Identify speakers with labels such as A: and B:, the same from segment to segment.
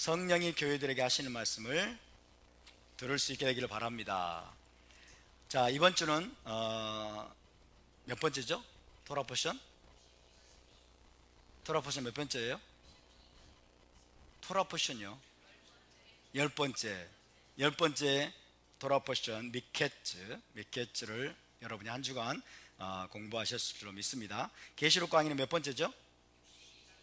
A: 성령이 교회들에게 하시는 말씀을 들을 수 있게 되기를 바랍니다. 자, 이번 주는 몇 번째죠? 토라포션? 토라포션 몇 번째예요? 토라포션이요. 열 번째 토라포션 미케츠를 여러분이 한 주간 공부하셨을 줄로 믿습니다. 계시록 강의는 몇 번째죠?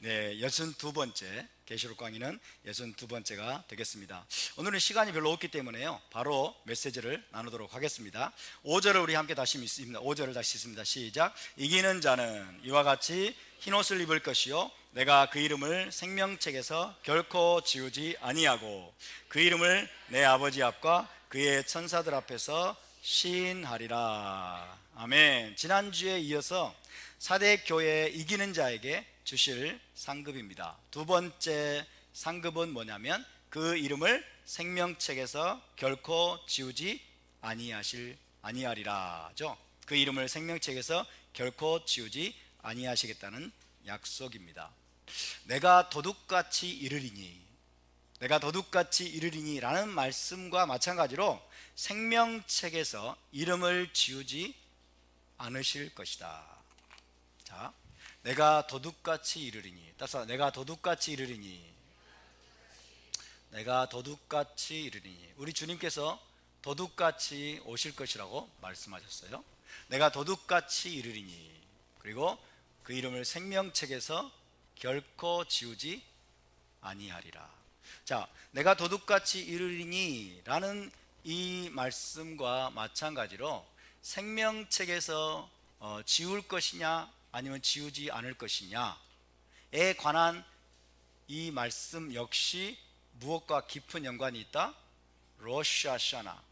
A: 네, 62번째. 계시록 강의는 62번째가 되겠습니다. 오늘은 시간이 별로 없기 때문에요, 바로 메시지를 나누도록 하겠습니다. 5절을 우리 함께 다시 읽습니다. 5절을 다시 읽습니다. 시작. 이기는 자는 이와 같이 흰옷을 입을 것이요 내가 그 이름을 생명책에서 결코 지우지 아니하고 그 이름을 내 아버지 앞과 그의 천사들 앞에서 시인하리라. 아멘. 지난주에 이어서 사대 교회 이기는 자에게 주실 상급입니다. 두 번째 상급은 뭐냐면 그 이름을 생명책에서 결코 지우지 아니하리라죠. 그 이름을 생명책에서 결코 지우지 아니하시겠다는 약속입니다. 내가 도둑같이 이르리니 라는 말씀과 마찬가지로 생명책에서 이름을 지우지 않으실 것이다. 자, 내가 도둑같이 이르리니. 따라서 내가 도둑같이 이르리니. 우리 주님께서 도둑같이 오실 것이라고 말씀하셨어요. 내가 도둑같이 이르리니. 그리고 그 이름을 생명책에서 결코 지우지 아니하리라. 자, 내가 도둑같이 이르리니 라는 이 말씀과 마찬가지로 생명책에서 지울 것이냐 아니면 지우지 않을 것이냐에 관한 이 말씀 역시 무엇과 깊은 연관이 있다? 로시 하샤나와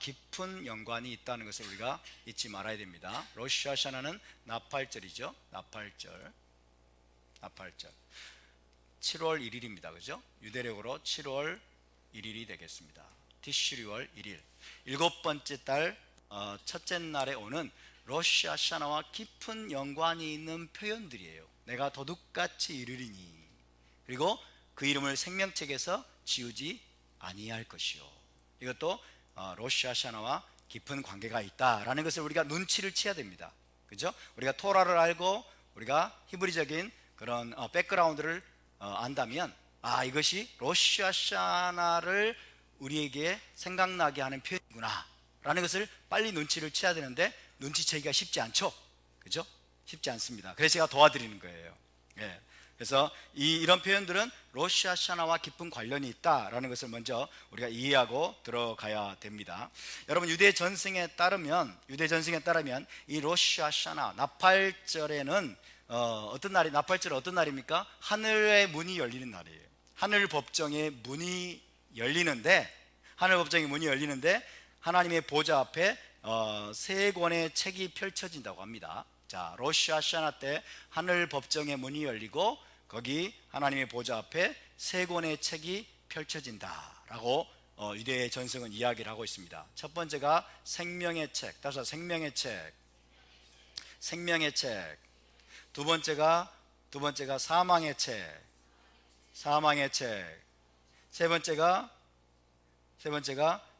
A: 깊은 연관이 있다는 것을 우리가 잊지 말아야 됩니다. 로시 하샤나는 나팔절이죠. 나팔절 7월 1일입니다. 그죠? 유대력으로 7월 1일이 되겠습니다. 티슈리월 1일, 일곱 번째 달 첫째 날에 오는 로시 하샤나와 깊은 연관이 있는 표현들이에요. 내가 도둑같이 이르리니. 그리고 그 이름을 생명책에서 지우지 아니할 것이요. 이것도 로시 하샤나와 깊은 관계가 있다라는 것을 우리가 눈치를 채야 됩니다. 그죠? 우리가 토라를 알고 우리가 히브리적인 그런 백그라운드를 안다면 이것이 로시 하샤나를 우리에게 생각나게 하는 표현이구나 라는 것을 빨리 눈치를 채야 되는데 눈치채기가 쉽지 않죠. 그죠? 쉽지 않습니다. 그래서 제가 도와드리는 거예요. 예. 그래서 이런 표현들은 로시 하샤나와 깊은 관련이 있다라는 것을 먼저 우리가 이해하고 들어가야 됩니다. 여러분, 유대 전승에 따르면 이 로시 하샤나 나팔절에는 나팔절은 어떤 날입니까? 하늘의 문이 열리는 날이에요. 하늘 법정의 문이 열리는데 하나님의 보좌 앞에 세 권의 책이 펼쳐진다고 합니다. 자, 로시 하샤나 때 하늘 법정의 문이 열리고 거기 하나님의 보좌 앞에 세 권의 책이 펼쳐진다라고 유대의 전승은 이야기를 하고 있습니다. 첫 번째가 생명의 책. 따라서 생명의 책. 두 번째가 사망의 책. 세 번째가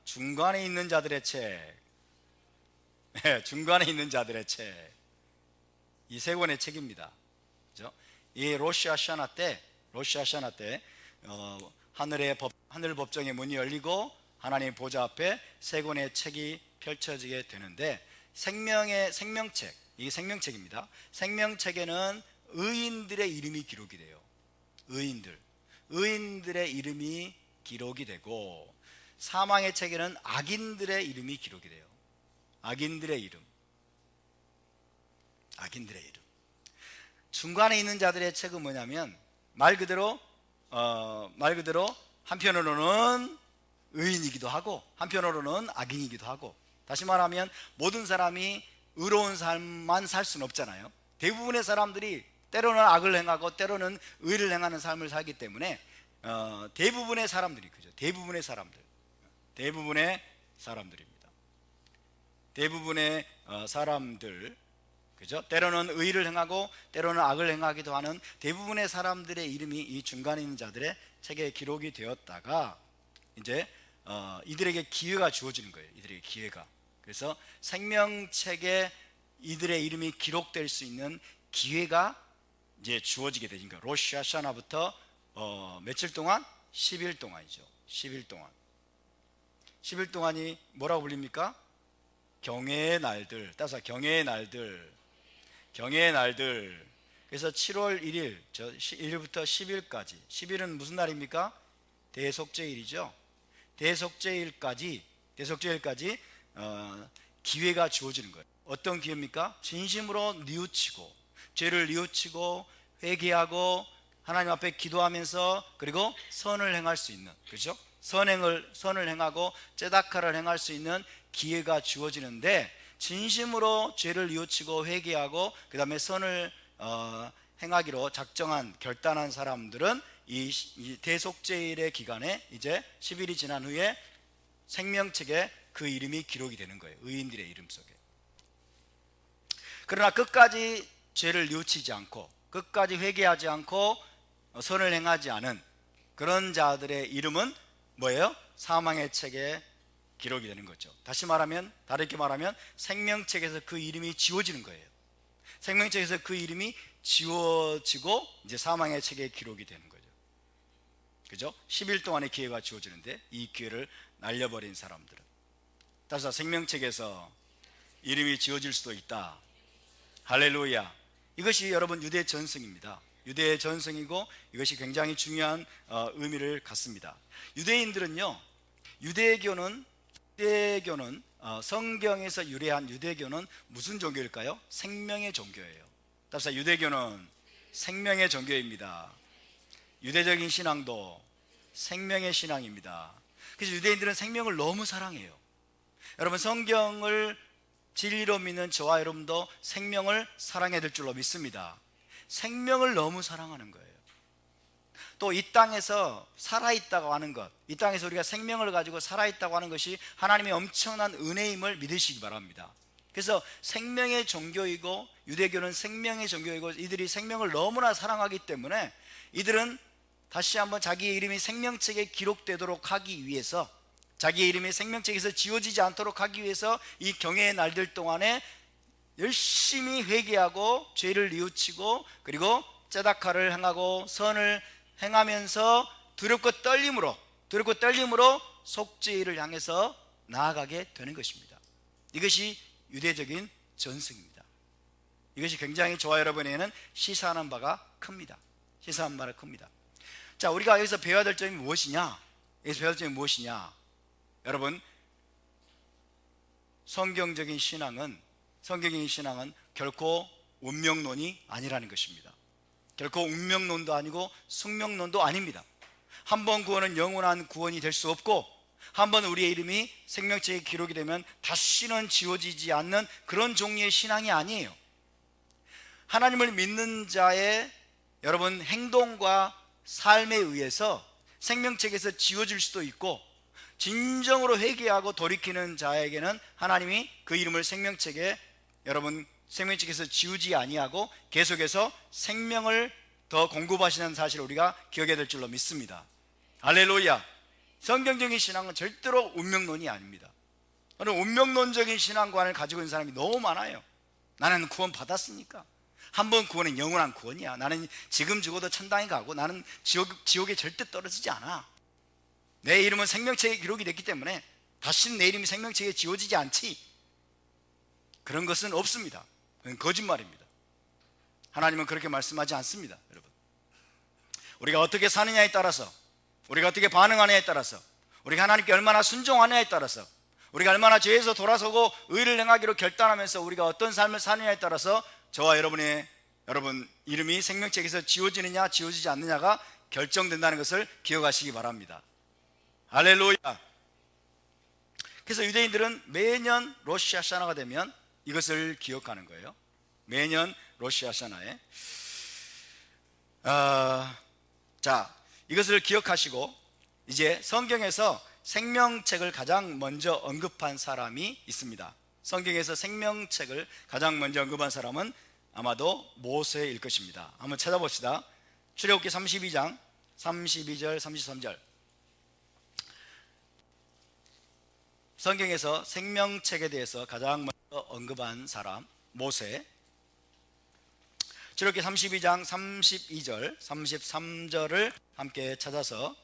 A: 중간에 있는 자들의 책. 중간에 있는 자들의 책. 이 세 권의 책입니다. 그죠? 이 로시 하샤나 때 하늘 법정의 문이 열리고 하나님의 보좌 앞에 세 권의 책이 펼쳐지게 되는데 생명책, 이게 생명책입니다. 생명책에는 의인들의 이름이 기록이 돼요. 의인들의 이름이 기록이 되고, 사망의 책에는 악인들의 이름이 기록이 돼요. 악인들의 이름. 중간에 있는 자들의 책은 뭐냐면 말 그대로 한편으로는 의인이기도 하고 한편으로는 악인이기도 하고, 다시 말하면 모든 사람이 의로운 삶만 살 수는 없잖아요. 대부분의 사람들이 때로는 악을 행하고 때로는 의를 행하는 삶을 살기 때문에 대부분의 사람들입니다. 대부분의 사람들 그죠? 때로는 의를 행하고 때로는 악을 행하기도 하는 대부분의 사람들의 이름이 이 중간에 있는 자들의 책에 기록이 되었다가 이제 이들에게 기회가 주어지는 거예요. 이들에게 기회가. 그래서 생명책에 이들의 이름이 기록될 수 있는 기회가 이제 주어지게 되는 거예요. 로시 하샤나부터 며칠 동안? 10일 동안이죠. 10일 동안. 10일 동안이 뭐라고 불립니까? 경외의 날들. 따라서 경외의 날들. 경외의 날들. 그래서 7월 1일, 1일부터 10일까지. 10일은 무슨 날입니까? 대속죄일이죠. 대속죄일까지 기회가 주어지는 거예요. 어떤 기회입니까? 진심으로 뉘우치고 죄를 뉘우치고 회개하고 하나님 앞에 기도하면서 그리고 선을 행할 수 있는, 그렇죠? 선을 행하고 째다카를 행할 수 있는 기회가 주어지는데, 진심으로 죄를 뉘우치고 회개하고 그 다음에 선을 행하기로 작정한 결단한 사람들은 이 대속죄일의 기간에 이제 10일이 지난 후에 생명책에 그 이름이 기록이 되는 거예요. 의인들의 이름 속에. 그러나 끝까지 죄를 뉘우치지 않고 끝까지 회개하지 않고 선을 행하지 않은 그런 자들의 이름은 뭐예요? 사망의 책에 기록이 되는 거죠. 다르게 말하면 생명책에서 그 이름이 지워지는 거예요. 생명책에서 그 이름이 지워지고 이제 사망의 책에 기록이 되는 거죠. 그죠? 10일 동안의 기회가 주어지는데 이 기회를 날려버린 사람들은, 따라서 생명책에서 이름이 지워질 수도 있다. 할렐루야. 이것이 여러분 유대 전승입니다. 유대의 전승이고 이것이 굉장히 중요한 의미를 갖습니다. 유대교는 성경에서 유래한 유대교는 무슨 종교일까요? 생명의 종교예요. 따라서 유대교는 생명의 종교입니다. 유대적인 신앙도 생명의 신앙입니다. 그래서 유대인들은 생명을 너무 사랑해요. 여러분, 성경을 진리로 믿는 저와 여러분도 생명을 사랑해야 될 줄로 믿습니다. 생명을 너무 사랑하는 거예요. 또 이 땅에서 살아있다고 하는 것, 이 땅에서 우리가 생명을 가지고 살아있다고 하는 것이 하나님의 엄청난 은혜임을 믿으시기 바랍니다. 그래서 생명의 종교이고 유대교는 생명의 종교이고 이들이 생명을 너무나 사랑하기 때문에 이들은 다시 한번 자기의 이름이 생명책에 기록되도록 하기 위해서, 자기의 이름이 생명책에서 지워지지 않도록 하기 위해서 이 경외의 날들 동안에 열심히 회개하고 죄를 뉘우치고 그리고 째다카를 행하고 선을 행하면서 두렵고 떨림으로 속죄일을 향해서 나아가게 되는 것입니다. 이것이 유대적인 전승입니다. 이것이 굉장히 저와 여러분에게는 시사하는 바가 큽니다. 자, 우리가 여기서 배워야 될 점이 무엇이냐? 여러분, 성경적인 신앙은 결코 운명론이 아니라는 것입니다. 결코 운명론도 아니고 숙명론도 아닙니다. 한 번 구원은 영원한 구원이 될 수 없고, 한 번 우리의 이름이 생명책에 기록이 되면 다시는 지워지지 않는 그런 종류의 신앙이 아니에요. 하나님을 믿는 자의 여러분 행동과 삶에 의해서 생명책에서 지워질 수도 있고, 진정으로 회개하고 돌이키는 자에게는 하나님이 그 이름을 생명책에서 지우지 아니하고 계속해서 생명을 더 공급하시는 사실을 우리가 기억해야 될 줄로 믿습니다. 할렐루야. 성경적인 신앙은 절대로 운명론이 아닙니다. 저는 운명론적인 신앙관을 가지고 있는 사람이 너무 많아요. 나는 구원 받았으니까, 한 번 구원은 영원한 구원이야, 나는 지금 죽어도 천당에 가고 나는 지옥에 절대 떨어지지 않아, 내 이름은 생명책에 기록이 됐기 때문에 다시는 내 이름이 생명책에 지워지지 않지, 그런 것은 없습니다. 그건 거짓말입니다. 하나님은 그렇게 말씀하지 않습니다. 여러분, 우리가 어떻게 사느냐에 따라서, 우리가 어떻게 반응하느냐에 따라서, 우리가 하나님께 얼마나 순종하느냐에 따라서, 우리가 얼마나 죄에서 돌아서고 의를 행하기로 결단하면서 우리가 어떤 삶을 사느냐에 따라서 저와 여러분 이름이 생명책에서 지워지느냐 지워지지 않느냐가 결정된다는 것을 기억하시기 바랍니다. 할렐루야. 그래서 유대인들은 매년 로시 하샤나가 되면 이것을 기억하는 거예요. 매년 로시 하샤나에 자, 이것을 기억하시고 이제 성경에서 생명책을 가장 먼저 언급한 사람이 있습니다. 성경에서 생명책을 가장 먼저 언급한 사람은 아마도 모세일 것입니다. 한번 찾아봅시다. 출애굽기 32장 32절 33절. 성경에서 생명책에 대해서 가장 먼저 언급한 사람 모세. 출애굽기 32장 32절 33절을 함께 찾아서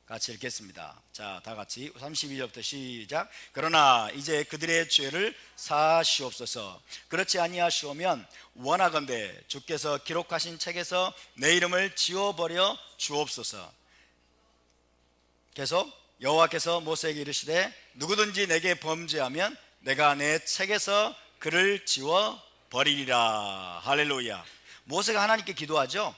A: 같이 읽겠습니다. 자, 다 같이 32절부터 시작. 그러나 이제 그들의 죄를 사하시옵소서. 그렇지 아니하시오면 원하건대 주께서 기록하신 책에서 내 이름을 지워버려 주옵소서. 계속 여호와께서 모세에게 이르시되 누구든지 내게 범죄하면 내가 내 책에서 그를 지워버리리라. 할렐루야. 모세가 하나님께 기도하죠.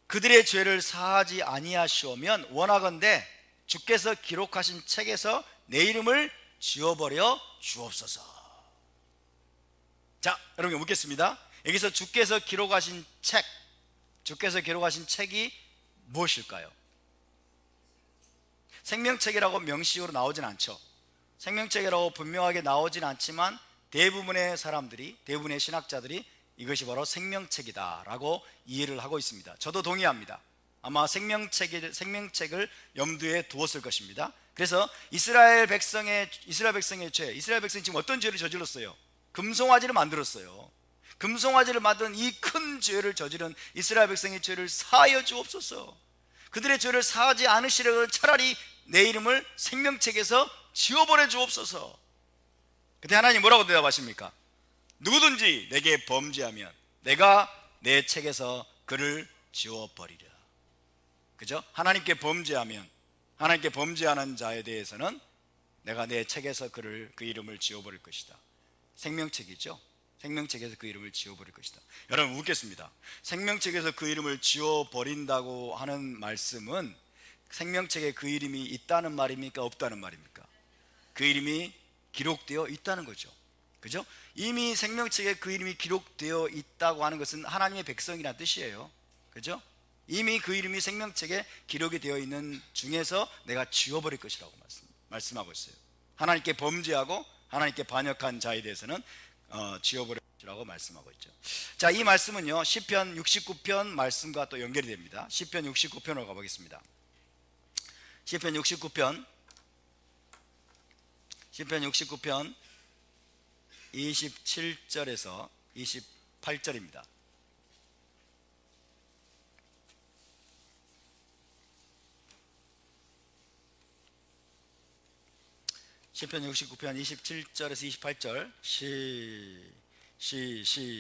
A: 그들의 죄를 사하지 아니하시오면 원하건대 주께서 기록하신 책에서 내 이름을 지워버려 주옵소서. 자, 여러분 묻겠습니다. 여기서 주께서 기록하신 책, 주께서 기록하신 책이 무엇일까요? 생명책이라고 명시적으로 나오진 않죠. 생명책이라고 분명하게 나오진 않지만 대부분의 사람들이, 대부분의 신학자들이 이것이 바로 생명책이다 라고 이해를 하고 있습니다. 저도 동의합니다. 아마 생명책을 염두에 두었을 것입니다. 그래서 이스라엘 백성의 죄, 이스라엘 백성이 지금 어떤 죄를 저질렀어요? 금송아지를 만들었어요. 금송아지를 만든 이 큰 죄를 저지른 이스라엘 백성의 죄를 사하여 주옵소서. 그들의 죄를 사하지 않으시려고 차라리 내 이름을 생명책에서 지워버려 주옵소서. 그때 하나님 뭐라고 대답하십니까? 누구든지 내게 범죄하면 내가 내 책에서 그를 지워버리라. 그죠? 하나님께 범죄하면, 하나님께 범죄하는 자에 대해서는 내가 내 책에서 그 이름을 지워버릴 것이다. 생명책이죠. 생명책에서 그 이름을 지워버릴 것이다. 여러분 묻겠습니다. 생명책에서 그 이름을 지워버린다고 하는 말씀은 생명책에 그 이름이 있다는 말입니까? 없다는 말입니까? 그 이름이 기록되어 있다는 거죠. 그죠? 이미 생명책에 그 이름이 기록되어 있다고 하는 것은 하나님의 백성이라는 뜻이에요. 그죠? 이미 그 이름이 생명책에 기록이 되어 있는 중에서 내가 지워버릴 것이라고 말씀하고 있어요. 하나님께 범죄하고 하나님께 반역한 자에 대해서는 지워버릴 것이라고 말씀하고 있죠. 자, 이 말씀은요 시편 69편 말씀과 또 연결이 됩니다. 시편 69편으로 가보겠습니다. 시편 69편 27절에서 28절입니다. 시편 69편 27절에서 28절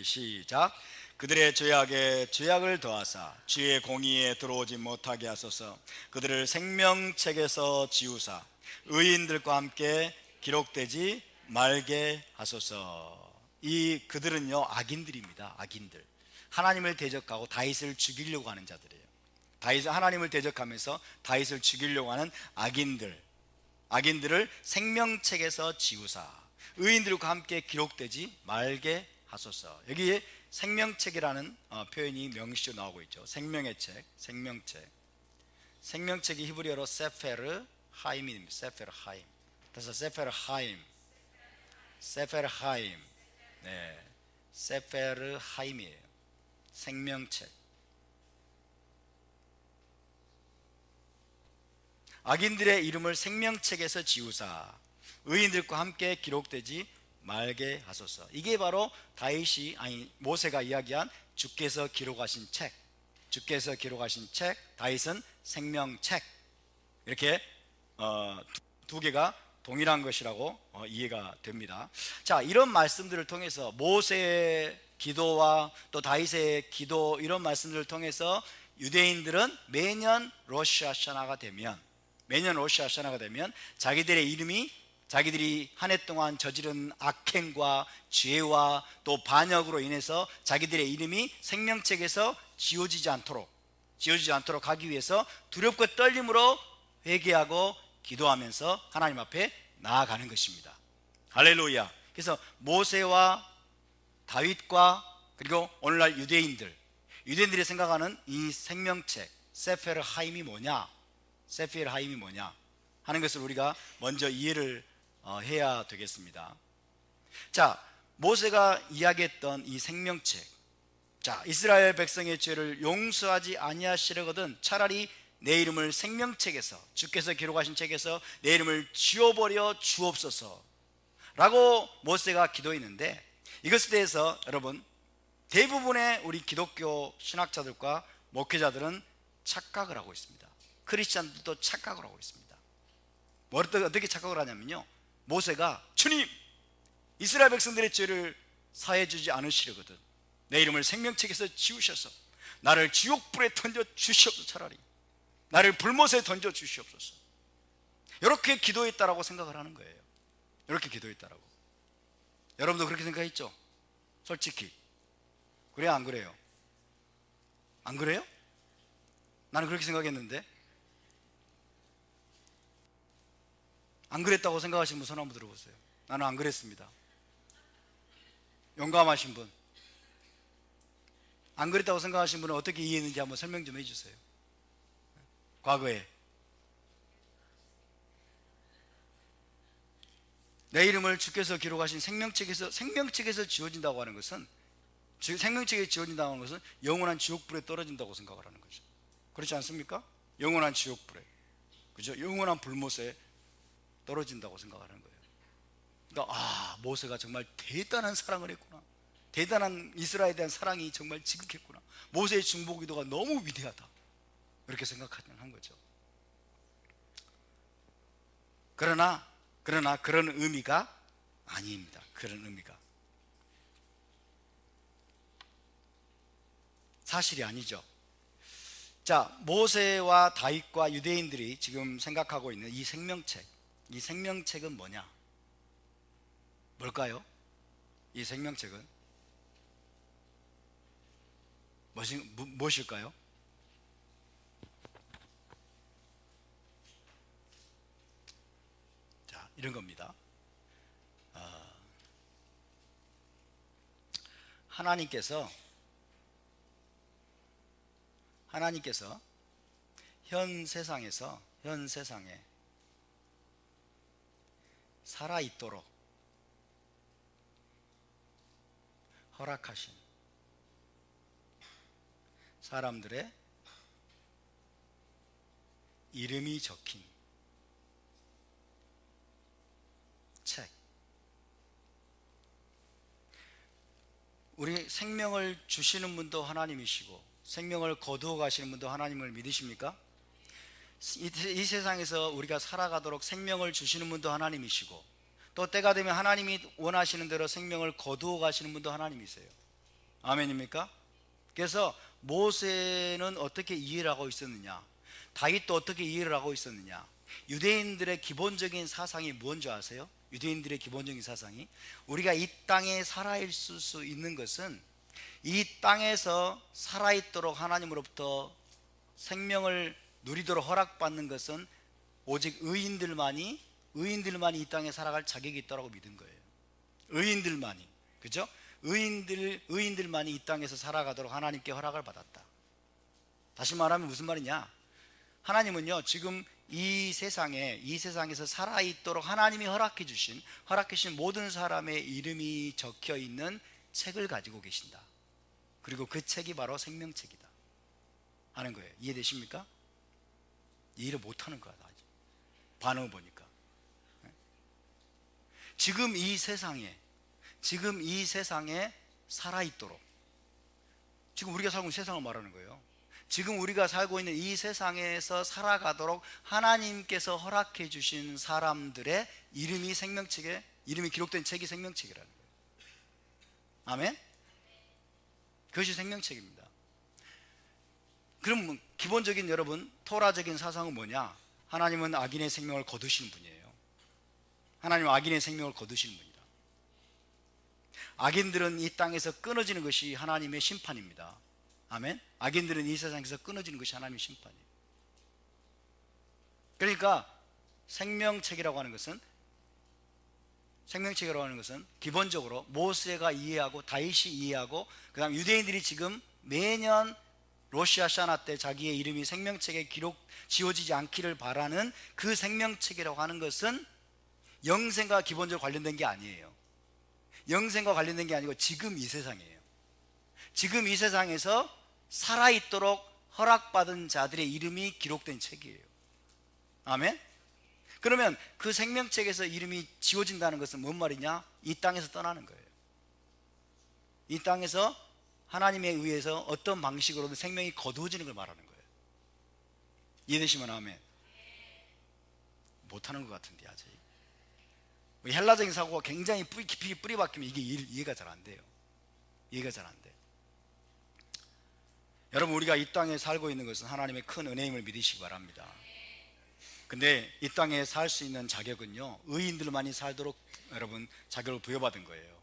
A: 시작. 그들의 죄악에 죄악을 더하사 주의 공의에 들어오지 못하게 하소서. 그들을 생명책에서 지우사 의인들과 함께 기록되지 말게 하소서. 이 그들은요 악인들입니다. 악인들. 하나님을 대적하고 다윗을 죽이려고 하는 자들이에요. 하나님을 대적하면서 다윗을 죽이려고 하는 악인들을 생명책에서 지우사 의인들과 함께 기록되지 말게 하소서. 여기에 생명책이라는 표현이 명시적으로 나오고 있죠. 생명의 책, 생명책이 히브리어로 세페르 하임입니다. 세페르 하임. 그래서 세페르 하임. 네, 세페르 하임이에요. 생명책. 악인들의 이름을 생명책에서 지우사 의인들과 함께 기록되지 말게 하소서. 이게 바로 모세가 이야기한 주께서 기록하신 책, 다윗은 생명책. 이렇게 두 개가 동일한 것이라고 이해가 됩니다. 자, 이런 말씀들을 통해서 모세의 기도와 또 다윗의 기도, 이런 말씀들을 통해서 유대인들은 매년 로시 하샤나가 되면 자기들의 이름이 자기들이 한 해 동안 저지른 악행과 죄와 또 반역으로 인해서 자기들의 이름이 생명책에서 지워지지 않도록 하기 위해서 두렵고 떨림으로 회개하고 기도하면서 하나님 앞에 나아가는 것입니다. 할렐루야. 그래서 모세와 다윗과 그리고 오늘날 유대인들이 생각하는 이 생명책 세페르 하임이 뭐냐 하는 것을 우리가 먼저 이해를 해야 되겠습니다. 자, 모세가 이야기했던 이 생명책, 자, 이스라엘 백성의 죄를 용서하지 아니하시려거든 차라리 내 이름을 생명책에서, 주께서 기록하신 책에서 내 이름을 지워버려 주옵소서 라고 모세가 기도했는데, 이것에 대해서 여러분 대부분의 우리 기독교 신학자들과 목회자들은 착각을 하고 있습니다. 크리스찬들도 착각을 하고 있습니다. 어떻게 착각을 하냐면요, 모세가 주님, 이스라엘 백성들의 죄를 사해 주지 않으시려거든 내 이름을 생명책에서 지우셔서 나를 지옥불에 던져 주시옵소서, 차라리 나를 불못에 던져 주시옵소서, 이렇게 기도했다라고 생각을 하는 거예요. 이렇게 기도했다라고. 여러분도 그렇게 생각했죠? 솔직히 그래요, 안 그래요? 안 그래요? 나는 그렇게 생각했는데. 안 그랬다고 생각하시는 분 손 한번 들어보세요. 나는 안 그랬습니다. 용감하신 분, 안 그랬다고 생각하시는 분은 어떻게 이해했는지 한번 설명 좀 해주세요. 과거에 내 이름을 주께서 기록하신 생명책에서 지워진다고 하는 것은, 생명책에 지워진다고 하는 것은 영원한 지옥불에 떨어진다고 생각을 하는 거죠. 그렇지 않습니까? 영원한 지옥불에, 그죠? 영원한 불못에 떨어진다고 생각하는 거예요. 그러니까 모세가 정말 대단한 사랑을 했구나, 대단한 이스라엘에 대한 사랑이 정말 지극했구나, 모세의 중보기도가 너무 위대하다, 이렇게 생각하는 거죠. 그러나 그런 의미가 아닙니다. 그런 의미가 사실이 아니죠. 자, 모세와 다윗과 유대인들이 지금 생각하고 있는 이 생명책은 뭐냐? 뭘까요? 이 생명책은 무엇일까요? 자, 이런 겁니다. 하나님께서 현 세상에 살아있도록 허락하신 사람들의 이름이 적힌 책, 우리 생명을 주시는 분도 하나님이시고 생명을 거두어 가시는 분도 하나님을 믿으십니까? 이 세상에서 우리가 살아가도록 생명을 주시는 분도 하나님이시고, 또 때가 되면 하나님이 원하시는 대로 생명을 거두어 가시는 분도 하나님이세요. 아멘입니까? 그래서 모세는 어떻게 이해를 하고 있었느냐, 다윗도 어떻게 이해를 하고 있었느냐, 유대인들의 기본적인 사상이 뭔지 아세요? 유대인들의 기본적인 사상이, 우리가 이 땅에 살아있을 수 있는 것은, 이 땅에서 살아있도록 하나님으로부터 생명을 누리도록 허락받는 것은 오직 의인들만이 이 땅에 살아갈 자격이 있다고 믿은 거예요. 의인들만이, 그죠? 의인들만이 이 땅에서 살아가도록 하나님께 허락을 받았다. 다시 말하면 무슨 말이냐, 하나님은요 지금 이 세상에서 살아있도록 하나님이 허락해 주신 모든 사람의 이름이 적혀 있는 책을 가지고 계신다. 그리고 그 책이 바로 생명책이다 하는 거예요. 이해되십니까? 이해를 못하는 거야, 반응을 보니까. 지금 이 세상에 살아있도록, 지금 우리가 살고 있는 세상을 말하는 거예요. 지금 우리가 살고 있는 이 세상에서 살아가도록 하나님께서 허락해 주신 사람들의 이름이 생명책에, 이름이 기록된 책이 생명책이라는 거예요. 아멘? 그것이 생명책입니다. 그럼 기본적인 여러분 토라적인 사상은 뭐냐? 하나님은 악인의 생명을 거두시는 분이에요. 하나님은 악인의 생명을 거두시는 분이다. 악인들은 이 땅에서 끊어지는 것이 하나님의 심판입니다. 아멘? 악인들은 이 세상에서 끊어지는 것이 하나님의 심판이에요. 그러니까 생명책이라고 하는 것은 기본적으로 모세가 이해하고 다윗이 이해하고, 그 다음 유대인들이 지금 매년 로시 하샤나 때 자기의 이름이 생명책에 지워지지 않기를 바라는 그 생명책이라고 하는 것은 영생과 기본적으로 관련된 게 아니에요. 영생과 관련된 게 아니고 지금 이 세상이에요. 지금 이 세상에서 살아있도록 허락받은 자들의 이름이 기록된 책이에요. 아멘? 그러면 그 생명책에서 이름이 지워진다는 것은 뭔 말이냐? 이 땅에서 떠나는 거예요. 이 땅에서 하나님에 의해서 어떤 방식으로든 생명이 거두어지는 걸 말하는 거예요. 이해되시면 아멘. 못하는 것 같은데 아직 헬라적인 사고가 굉장히 깊이 뿌리 박히면 이게 이해가 잘 안 돼요. 이해가 잘 안 돼. 여러분, 우리가 이 땅에 살고 있는 것은 하나님의 큰 은혜임을 믿으시기 바랍니다. 근데 이 땅에 살 수 있는 자격은요, 의인들만이 살도록 여러분 자격을 부여받은 거예요.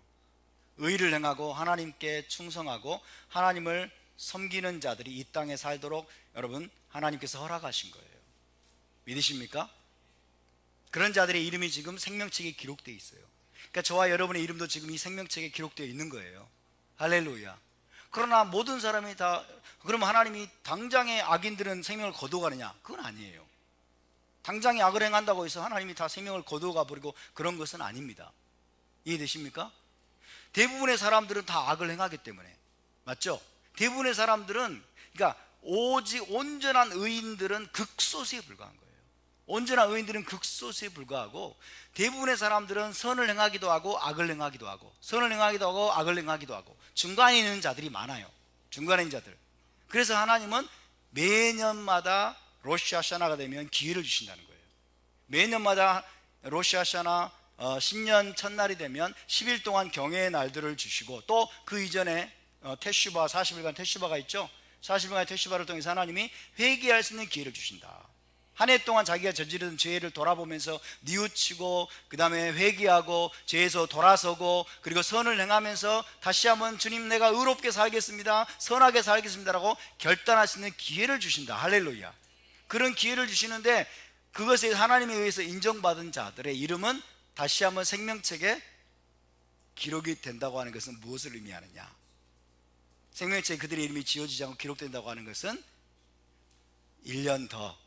A: 의를 행하고 하나님께 충성하고 하나님을 섬기는 자들이 이 땅에 살도록 여러분 하나님께서 허락하신 거예요. 믿으십니까? 그런 자들의 이름이 지금 생명책에 기록되어 있어요. 그러니까 저와 여러분의 이름도 지금 이 생명책에 기록되어 있는 거예요. 할렐루야. 그러나 모든 사람이 다, 그러면 하나님이 당장에 악인들은 생명을 거두어가느냐? 그건 아니에요. 당장에 악을 행한다고 해서 하나님이 다 생명을 거두어가 버리고 그런 것은 아닙니다. 이해되십니까? 대부분의 사람들은 다 악을 행하기 때문에, 맞죠? 대부분의 사람들은, 그러니까 오직 온전한 의인들은 극소수에 불과한 거예요. 온전한 의인들은 극소수에 불과하고, 대부분의 사람들은 선을 행하기도 하고 악을 행하기도 하고, 선을 행하기도 하고 악을 행하기도 하고, 중간에 있는 자들이 많아요. 중간에 있는 자들. 그래서 하나님은 매년마다 로시 하샤나가 되면 기회를 주신다는 거예요. 매년마다 로시 하샤나 신년 첫날이 되면 10일 동안 경외의 날들을 주시고, 또 그 이전에 테슈바, 40일간 테슈바가 있죠. 40일간의 테슈바를 통해서 하나님이 회개할 수 있는 기회를 주신다. 한 해 동안 자기가 저지른 죄를 돌아보면서 뉘우치고, 그 다음에 회개하고 죄에서 돌아서고, 그리고 선을 행하면서 다시 한번 주님 내가 의롭게 살겠습니다, 선하게 살겠습니다라고 결단할 수 있는 기회를 주신다. 할렐루야. 그런 기회를 주시는데, 그것에 하나님에 의해서 인정받은 자들의 이름은 다시 한번 생명책에 기록이 된다고 하는 것은 무엇을 의미하느냐? 생명책에 그들의 이름이 지워지지 않고 기록된다고 하는 것은 1년 더,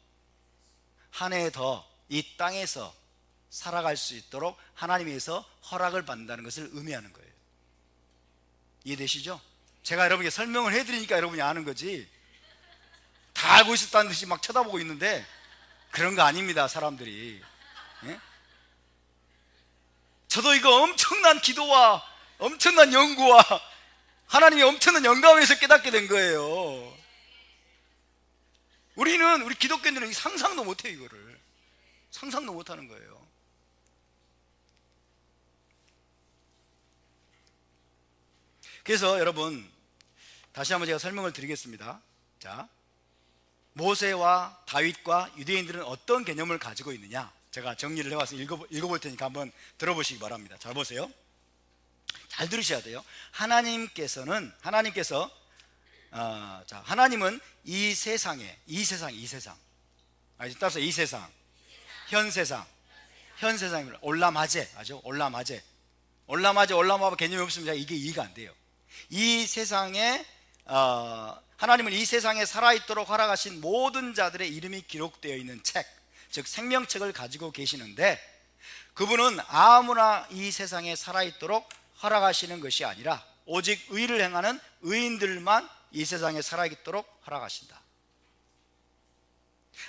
A: 한 해 더 이 땅에서 살아갈 수 있도록 하나님에서 허락을 받는다는 것을 의미하는 거예요. 이해되시죠? 제가 여러분에게 설명을 해드리니까 여러분이 아는 거지, 다 알고 있었다는 듯이 막 쳐다보고 있는데 그런 거 아닙니다, 사람들이. 예? 저도 이거 엄청난 기도와 엄청난 연구와 하나님의 엄청난 영감에서 깨닫게 된 거예요. 우리 기독교인들은 상상도 못해요. 이거를 상상도 못하는 거예요. 그래서 여러분, 다시 한번 제가 설명을 드리겠습니다. 자, 모세와 다윗과 유대인들은 어떤 개념을 가지고 있느냐, 제가 정리를 해와서 읽어볼 테니까 한번 들어보시기 바랍니다. 잘 보세요. 잘 들으셔야 돼요. 하나님은 이 세상에, 따라서 이 세상, 현 세상입니다. 올라마제, 아죠? 올라마제 개념이 없으면 이게 이해가 안 돼요. 이 세상에, 하나님은 이 세상에 살아있도록 허락하신 모든 자들의 이름이 기록되어 있는 책, 즉 생명책을 가지고 계시는데, 그분은 아무나 이 세상에 살아있도록 허락하시는 것이 아니라 오직 의를 행하는 의인들만 이 세상에 살아있도록 허락하신다.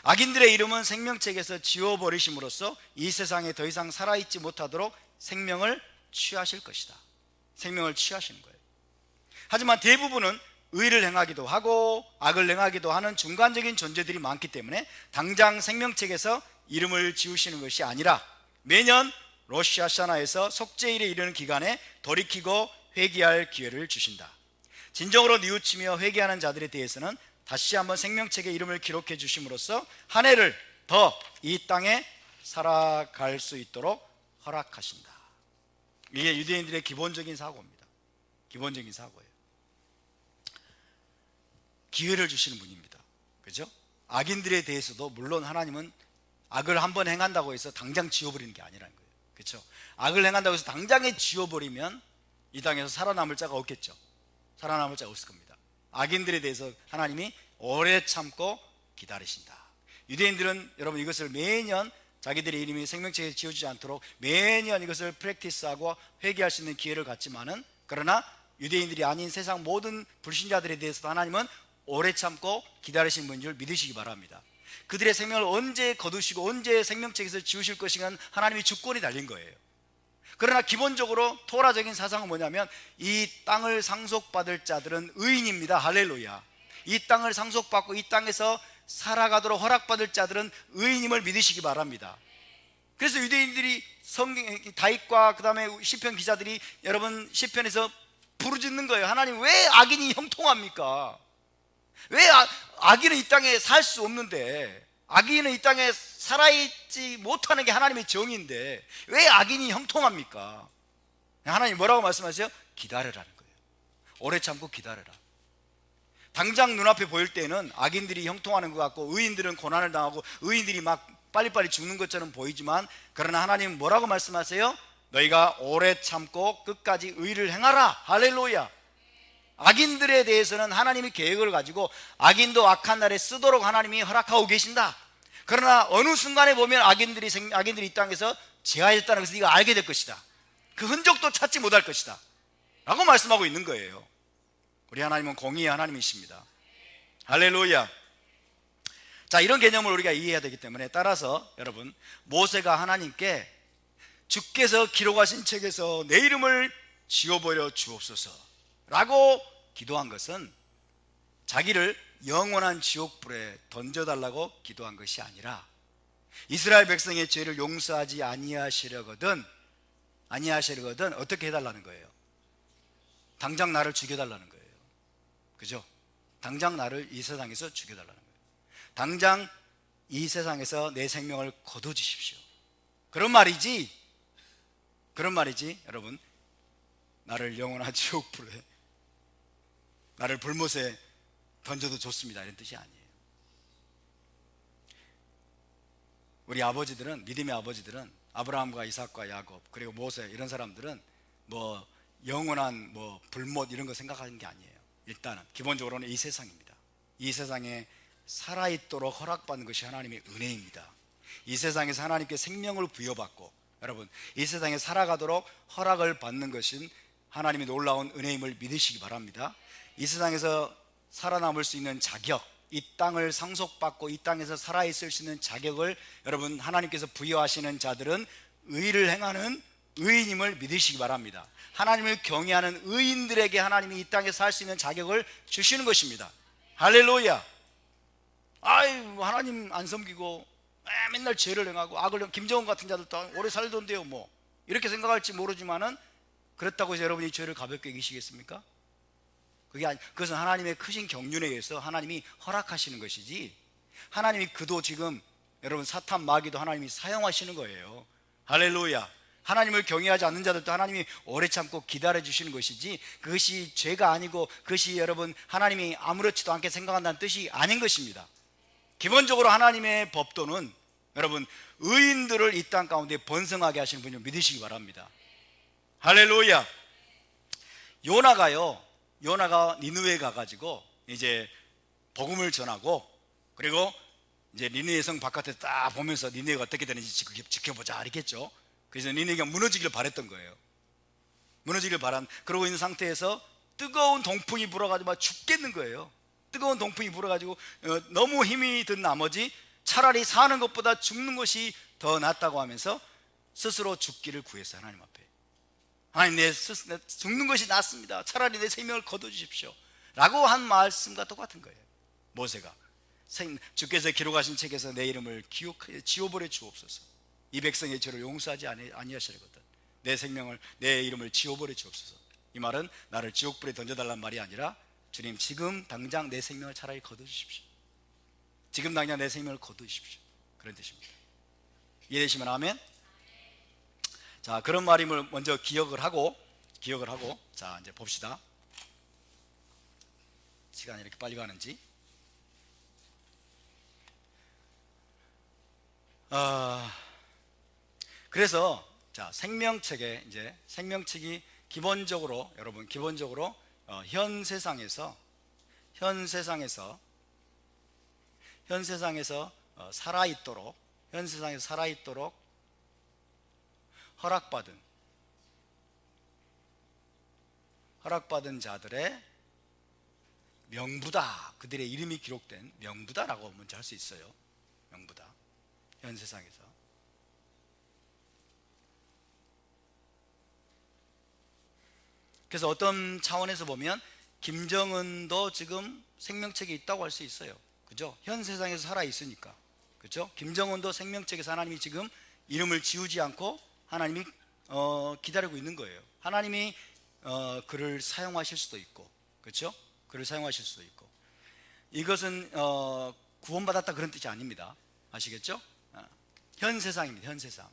A: 악인들의 이름은 생명책에서 지워버리심으로써 이 세상에 더 이상 살아있지 못하도록 생명을 취하실 것이다. 생명을 취하시는 거예요. 하지만 대부분은 의를 행하기도 하고 악을 행하기도 하는 중간적인 존재들이 많기 때문에 당장 생명책에서 이름을 지우시는 것이 아니라 매년 로시 하샤나에서 속죄일에 이르는 기간에 돌이키고 회개할 기회를 주신다. 진정으로 뉘우치며 회개하는 자들에 대해서는 다시 한번 생명책에 이름을 기록해 주심으로써 한 해를 더 이 땅에 살아갈 수 있도록 허락하신다. 이게 유대인들의 기본적인 사고입니다. 기본적인 사고예요. 기회를 주시는 분입니다. 그죠? 악인들에 대해서도 물론 하나님은 악을 한번 행한다고 해서 당장 지워버리는 게 아니라는 거예요. 그렇죠? 악을 행한다고 해서 당장에 지워버리면 이 땅에서 살아남을 자가 없겠죠. 살아남을 자가 없을 겁니다. 악인들에 대해서 하나님이 오래 참고 기다리신다. 유대인들은 여러분 이것을 매년 자기들의 이름이 생명책에 지어지지 않도록 매년 이것을 프랙티스하고 회개할 수 있는 기회를 갖지만은, 그러나 유대인들이 아닌 세상 모든 불신자들에 대해서도 하나님은 오래 참고 기다리신 분인 줄 믿으시기 바랍니다. 그들의 생명을 언제 거두시고 언제 생명책에서 지우실 것인가는 하나님의 주권이 달린 거예요. 그러나 기본적으로 토라적인 사상은 뭐냐면, 이 땅을 상속받을 자들은 의인입니다. 할렐루야. 이 땅을 상속받고 이 땅에서 살아가도록 허락받을 자들은 의인임을 믿으시기 바랍니다. 그래서 유대인들이 다윗과 그 다음에 시편 기자들이 여러분 시편에서 부르짖는 거예요. 하나님, 왜 악인이 형통합니까? 왜 악인은 이 땅에 살 수 없는데, 악인은 이 땅에 살아있지 못하는 게 하나님의 정의인데 왜 악인이 형통합니까? 하나님 뭐라고 말씀하세요? 기다려라는 거예요. 오래 참고 기다려라. 당장 눈앞에 보일 때는 악인들이 형통하는 것 같고 의인들은 고난을 당하고 의인들이 막 빨리빨리 죽는 것처럼 보이지만, 그러나 하나님은 뭐라고 말씀하세요? 너희가 오래 참고 끝까지 의를 행하라. 할렐루야. 악인들에 대해서는 하나님이 계획을 가지고 악인도 악한 날에 쓰도록 하나님이 허락하고 계신다. 그러나 어느 순간에 보면 악인들이 이 땅에서 제하였다는 것을 네가 알게 될 것이다. 그 흔적도 찾지 못할 것이다 라고 말씀하고 있는 거예요. 우리 하나님은 공의의 하나님이십니다. 할렐루야. 자, 이런 개념을 우리가 이해해야 되기 때문에, 따라서 여러분, 모세가 하나님께 주께서 기록하신 책에서 내 이름을 지워버려 주옵소서 라고 기도한 것은 자기를 영원한 지옥불에 던져달라고 기도한 것이 아니라, 이스라엘 백성의 죄를 용서하지 아니하시려거든 어떻게 해달라는 거예요? 당장 나를 죽여달라는 거예요. 그죠? 당장 나를 이 세상에서 죽여달라는 거예요. 당장 이 세상에서 내 생명을 거둬주십시오. 그런 말이지 여러분, 나를 영원한 지옥불에, 나를 불못에 던져도 좋습니다, 이런 뜻이 아니에요. 우리 아버지들은, 믿음의 아버지들은, 아브라함과 이삭과 야곱 그리고 모세, 이런 사람들은 뭐 영원한 뭐 불못 이런 거 생각하는 게 아니에요. 일단은 기본적으로는 이 세상입니다. 이 세상에 살아있도록 허락받는 것이 하나님의 은혜입니다. 이 세상에서 하나님께 생명을 부여받고, 여러분, 이 세상에 살아가도록 허락을 받는 것은 하나님의 놀라운 은혜임을 믿으시기 바랍니다. 이 세상에서 살아남을 수 있는 자격, 이 땅을 상속받고 이 땅에서 살아있을 수 있는 자격을 여러분 하나님께서 부여하시는 자들은 의를 행하는 의인임을 믿으시기 바랍니다. 하나님을 경외하는 의인들에게 하나님이 이 땅에 살 수 있는 자격을 주시는 것입니다. 할렐루야. 하나님 안 섬기고 맨날 죄를 행하고 악을, 김정은 같은 자들도 오래 살던데요 뭐, 이렇게 생각할지 모르지만은, 그렇다고 해서 여러분이 죄를 가볍게 여기시겠습니까? 그것은 하나님의 크신 경륜에 의해서 하나님이 허락하시는 것이지, 하나님이 그도 지금 여러분 사탄 마귀도 하나님이 사용하시는 거예요. 할렐루야. 하나님을 경외하지 않는 자들도 하나님이 오래 참고 기다려주시는 것이지, 그것이 죄가 아니고 그것이 여러분 하나님이 아무렇지도 않게 생각한다는 뜻이 아닌 것입니다. 기본적으로 하나님의 법도는 여러분 의인들을 이 땅 가운데 번성하게 하시는 분을 믿으시기 바랍니다. 할렐루야. 요나가 니느웨에 가가지고 이제 복음을 전하고, 그리고 이제 니느웨 성 바깥에 딱 보면서 니느웨가 어떻게 되는지 지켜보자 이랬겠죠. 그래서 니느웨가 무너지기를 바랬던 거예요. 무너지기를 바란, 그러고 있는 상태에서 뜨거운 동풍이 불어가지고 막 죽겠는 거예요. 뜨거운 동풍이 불어가지고 너무 힘이 든 나머지 차라리 사는 것보다 죽는 것이 더 낫다고 하면서 스스로 죽기를 구했어요. 하나님 앞에. 하나님, 내 죽는 것이 낫습니다. 차라리 내 생명을 거둬주십시오 라고 한 말씀과 똑같은 거예요. 모세가 주께서 기록하신 책에서 내 이름을 지워버려 주옵소서, 이 백성의 죄를 용서하지 아니하시려거든 내 이름을 지워버려 주옵소서. 이 말은 나를 지옥불에 던져달란 말이 아니라, 주님 지금 당장 내 생명을 차라리 거둬주십시오. 지금 당장 내 생명을 거두십시오, 그런 뜻입니다. 이해되시면 아멘. 자, 그런 말임을 먼저 기억을 하고 자, 이제 봅시다. 시간이 이렇게 빨리 가는지. 그래서 자, 생명책이 기본적으로 여러분 현 세상에서 살아있도록 현 세상에서 살아있도록 허락받은 자들의 명부다. 그들의 이름이 기록된 명부다라고 먼저 할 수 있어요. 명부다. 현 세상에서. 그래서 어떤 차원에서 보면 김정은도 지금 생명책에 있다고 할 수 있어요. 그죠? 현 세상에서 살아 있으니까. 그죠? 김정은도 생명책에서 하나님이 지금 이름을 지우지 않고 하나님이 기다리고 있는 거예요. 하나님이 그를 사용하실 수도 있고, 그렇죠? 그를 사용하실 수도 있고. 이것은 구원받았다 그런 뜻이 아닙니다. 아시겠죠? 현 세상입니다. 현 세상.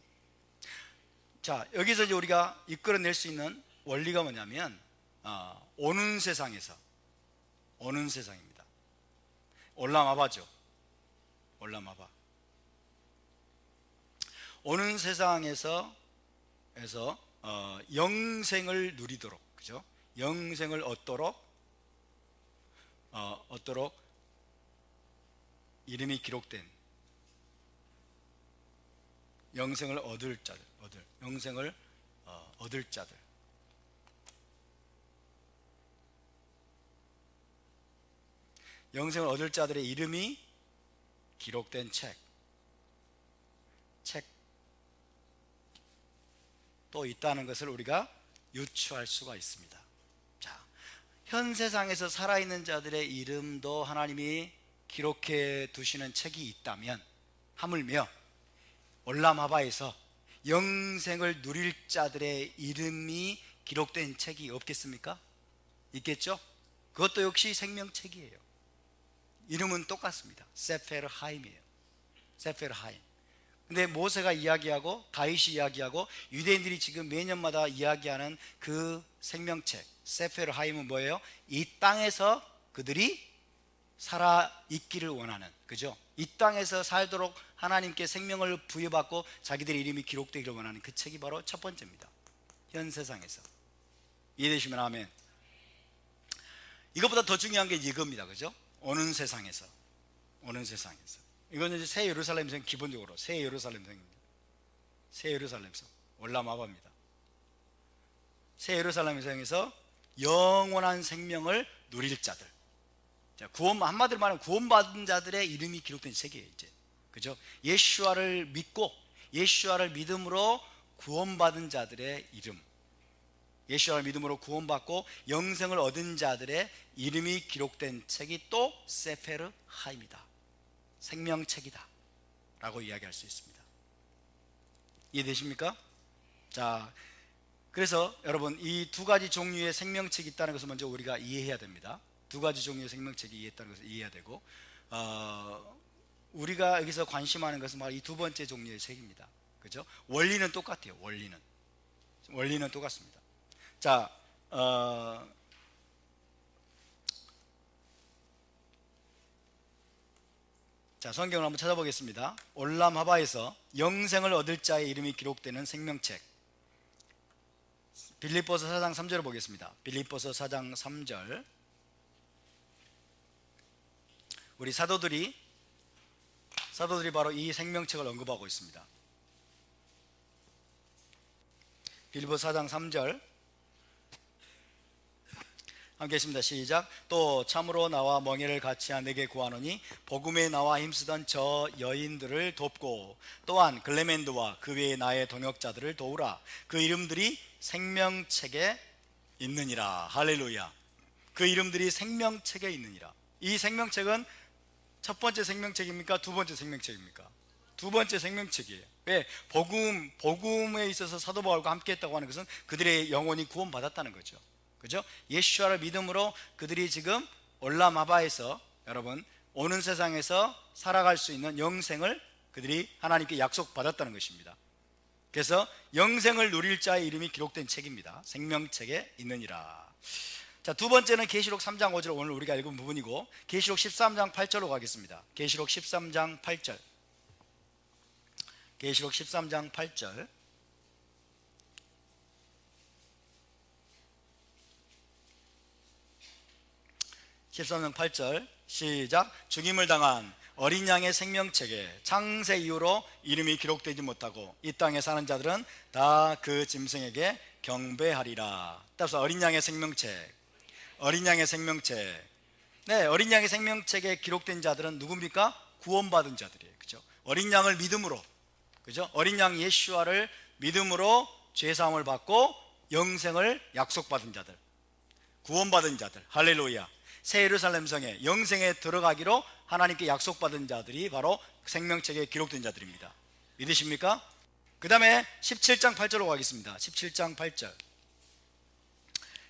A: 자, 여기서 이제 우리가 이끌어낼 수 있는 원리가 뭐냐면 오는 세상입니다. 올라마바죠. 올라마바. 오는 세상에서 영생을 누리도록, 그죠? 영생을 얻도록 이름이 기록된 영생을 얻을 자들, 영생을 얻을 자들. 영생을 얻을 자들의 이름이 기록된 책도 있다는 것을 우리가 유추할 수가 있습니다. 자, 현 세상에서 살아있는 자들의 이름도 하나님이 기록해 두시는 책이 있다면, 하물며 올라마바에서 영생을 누릴 자들의 이름이 기록된 책이 없겠습니까? 있겠죠? 그것도 역시 생명책이에요. 이름은 똑같습니다. 세페르 하임이에요. 세페르 하임. 근데 모세가 이야기하고 다윗이 이야기하고 유대인들이 지금 매년마다 이야기하는 그 생명책 세페르 하임은 뭐예요? 이 땅에서 그들이 살아 있기를 원하는, 그죠? 이 땅에서 살도록 하나님께 생명을 부여받고 자기들의 이름이 기록되기를 원하는 그 책이 바로 첫 번째입니다. 현 세상에서. 이해되시면 아멘. 이것보다 더 중요한 게 이겁니다. 그죠? 오는 세상에서. 이거는 이제 새 예루살렘성, 기본적으로 새 예루살렘성입니다. 새 예루살렘성, 올라마바입니다. 새 예루살렘성에서 영원한 생명을 누릴 자들. 자, 한마디로 말하면 구원받은 자들의 이름이 기록된 책이에요, 이제. 그죠? 예수와를 믿고 예수와를 믿음으로 구원받은 자들의 이름. 예수와를 믿음으로 구원받고 영생을 얻은 자들의 이름이 기록된 책이 또 세페르 하임이다. 생명책이다 라고 이야기할 수 있습니다. 이해되십니까? 자, 그래서 여러분 이 두 가지 종류의 생명책이 있다는 것을 먼저 우리가 이해해야 됩니다. 두 가지 종류의 생명책이 있다는 것을 이해해야 되고, 우리가 여기서 관심하는 것은 바로 이 두 번째 종류의 책입니다. 그죠? 원리는 똑같아요. 원리는 똑같습니다. 자, 성경을 한번 찾아보겠습니다. 올람하바에서 영생을 얻을 자의 이름이 기록되는 생명책. 빌립보서 4장 3절을 보겠습니다. 빌립보서 4장 3절. 우리 사도들이 바로 이 생명책을 언급하고 있습니다. 빌립보서 4장 3절 함께 했습니다. 시작. 또 참으로 나와 멍에를 같이한 내게 구하노니 복음에 나와 힘쓰던 저 여인들을 돕고 또한 글레멘드와 그 외의 나의 동역자들을 도우라. 그 이름들이 생명책에 있느니라. 할렐루야. 그 이름들이 생명책에 있느니라. 이 생명책은 첫 번째 생명책입니까? 두 번째 생명책입니까? 두 번째 생명책이에요. 왜? 복음에 있어서 사도 바울과 함께 했다고 하는 것은 그들의 영혼이 구원받았다는 거죠. 그죠? 예수와를 믿음으로 그들이 지금 올라마바에서 여러분 오는 세상에서 살아갈 수 있는 영생을 그들이 하나님께 약속받았다는 것입니다. 그래서 영생을 누릴 자의 이름이 기록된 책입니다. 생명책에 있느니라. 자, 두 번째는 계시록 3장 5절, 오늘 우리가 읽은 부분이고, 계시록 13장 8절로 가겠습니다. 계시록 13장 8절. 계시록 13장 8절. 13장 8절 시작. 죽임을 당한 어린 양의 생명책에 창세 이후로 이름이 기록되지 못하고 이 땅에 사는 자들은 다 그 짐승에게 경배하리라. 따라서 어린 양의 생명책, 어린 양의 생명책. 네, 어린 양의 생명책에 기록된 자들은 누굽니까? 구원받은 자들이에요. 그죠? 어린 양을 믿음으로, 그죠? 어린 양 예수와를 믿음으로 죄 사함을 받고 영생을 약속받은 자들, 구원받은 자들. 할렐루야. 새 예루살렘 성에 영생에 들어가기로 하나님께 약속받은 자들이 바로 생명책에 기록된 자들입니다. 믿으십니까? 그 다음에 17장 8절로 가겠습니다. 17장 8절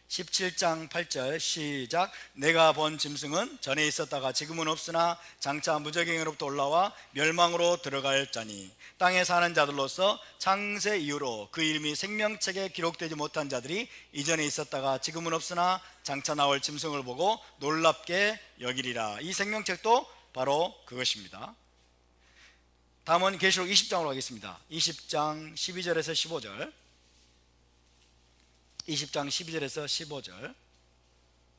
A: 17장 8절 시작. 내가 본 짐승은 전에 있었다가 지금은 없으나 장차 무적행으로부터 올라와 멸망으로 들어갈 자니 땅에 사는 자들로서 창세 이후로 그 이름이 생명책에 기록되지 못한 자들이 이전에 있었다가 지금은 없으나 장차 나올 짐승을 보고 놀랍게 여기리라. 이 생명책도 바로 그것입니다. 다음은 계시록 20장으로 가겠습니다. 20장 12절에서 15절 20장 12절에서 15절.